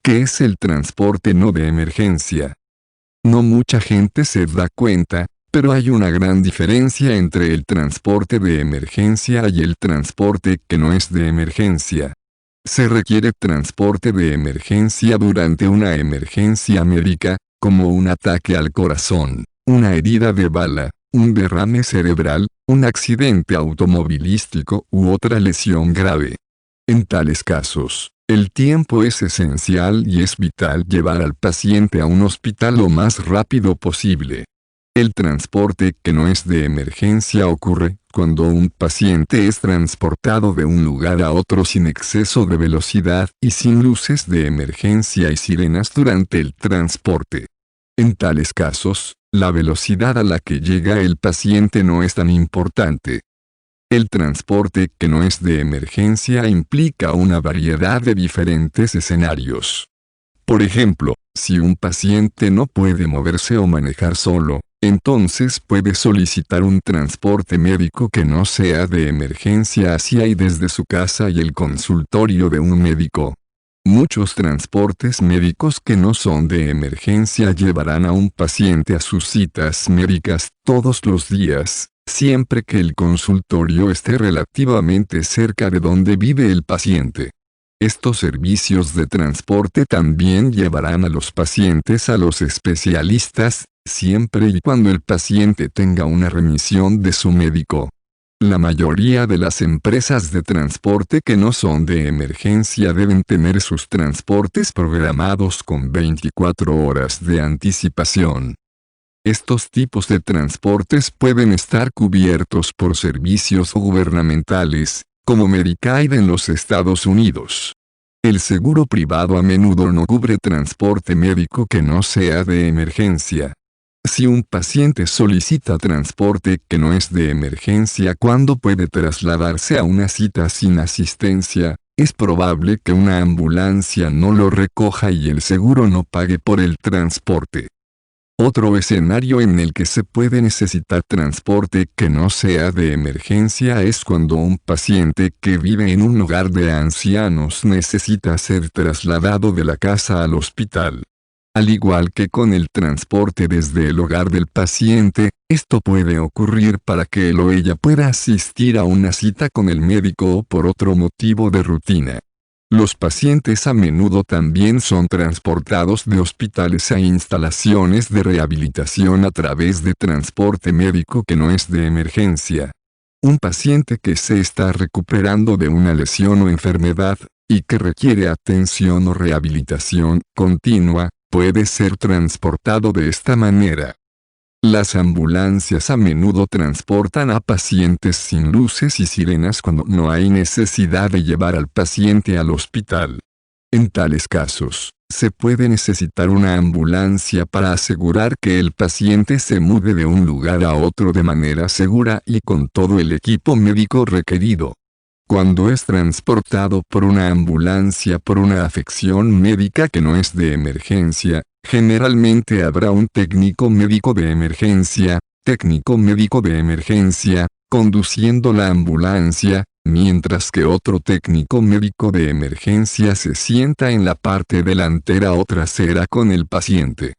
¿Qué es el transporte no de emergencia? No mucha gente se da cuenta, pero hay una gran diferencia entre el transporte de emergencia y el transporte que no es de emergencia. Se requiere transporte de emergencia durante una emergencia médica, como un ataque al corazón, una herida de bala, un derrame cerebral, un accidente automovilístico u otra lesión grave. En tales casos, el tiempo es esencial y es vital llevar al paciente a un hospital lo más rápido posible. El transporte que no es de emergencia ocurre cuando un paciente es transportado de un lugar a otro sin exceso de velocidad y sin luces de emergencia y sirenas durante el transporte. En tales casos, la velocidad a la que llega el paciente no es tan importante. El transporte que no es de emergencia implica una variedad de diferentes escenarios. Por ejemplo, si un paciente no puede moverse o manejar solo, entonces puede solicitar un transporte médico que no sea de emergencia hacia y desde su casa y el consultorio de un médico. Muchos transportes médicos que no son de emergencia llevarán a un paciente a sus citas médicas todos los días, siempre que el consultorio esté relativamente cerca de donde vive el paciente. Estos servicios de transporte también llevarán a los pacientes a los especialistas, siempre y cuando el paciente tenga una remisión de su médico. La mayoría de las empresas de transporte que no son de emergencia deben tener sus transportes programados con 24 horas de anticipación. Estos tipos de transportes pueden estar cubiertos por servicios gubernamentales, como Medicaid en los Estados Unidos. El seguro privado a menudo no cubre transporte médico que no sea de emergencia. Si un paciente solicita transporte que no es de emergencia cuando puede trasladarse a una cita sin asistencia, es probable que una ambulancia no lo recoja y el seguro no pague por el transporte. Otro escenario en el que se puede necesitar transporte que no sea de emergencia es cuando un paciente que vive en un hogar de ancianos necesita ser trasladado de la casa al hospital. Al igual que con el transporte desde el hogar del paciente, esto puede ocurrir para que él o ella pueda asistir a una cita con el médico o por otro motivo de rutina. Los pacientes a menudo también son transportados de hospitales a instalaciones de rehabilitación a través de transporte médico que no es de emergencia. Un paciente que se está recuperando de una lesión o enfermedad, y que requiere atención o rehabilitación continua, puede ser transportado de esta manera. Las ambulancias a menudo transportan a pacientes sin luces y sirenas cuando no hay necesidad de llevar al paciente al hospital. En tales casos, se puede necesitar una ambulancia para asegurar que el paciente se mude de un lugar a otro de manera segura y con todo el equipo médico requerido. Cuando es transportado por una ambulancia por una afección médica que no es de emergencia, generalmente habrá un técnico médico de emergencia, conduciendo la ambulancia, mientras que otro técnico médico de emergencia se sienta en la parte delantera o trasera con el paciente.